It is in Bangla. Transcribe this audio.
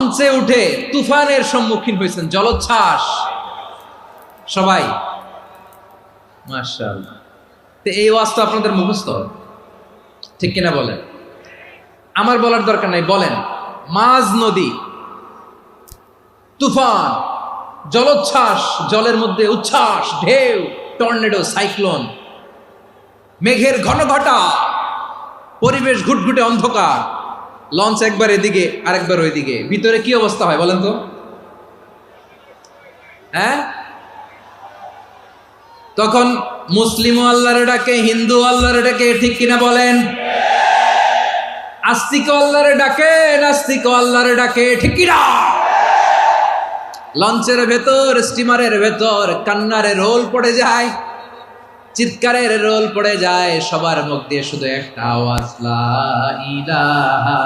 লঞ্চে উঠে তুফানের সম্মুখীন হয়েছেন, জলোচ্ছ্বাস সবাই। মাশাআল্লাহ। তো এই ওয়াজ তো আপনাদের মুখস্থ, ঠিক কিনা বলেন? আমার বলার দরকার নাই, বলেন। মাঝ নদী, তুফান, জলোচ্ছ্বাস, জলের মধ্যে উচ্ছ্বাস, ঢেউ, টর্নেডো, সাইক্লোন, মেঘের ঘন ঘটা, পরিবেশ ঘুটঘুটে অন্ধকার, লঞ্চ একবার এদিকে আরেকবার ওইদিকে, ভিতরে কি অবস্থা হয় বলেন তো? হ্যাঁ, তখন মুসলিম আল্লাহর ডাকে, হিন্দু আল্লাহর ডাকে, ঠিক কিনা বলেন? আস্তিক আল্লাহর ডাকে, নাস্তিক আল্লাহর ডাকে, ঠিক কিনা? লঞ্চের ভেতর, স্টিমারের ভেতর কান্নারে রোল পড়ে যায়, চিৎকারের রোল পড়ে যায়, সবার মুখ দিয়ে শুধু একটা আওয়াজ, লা ইলাহা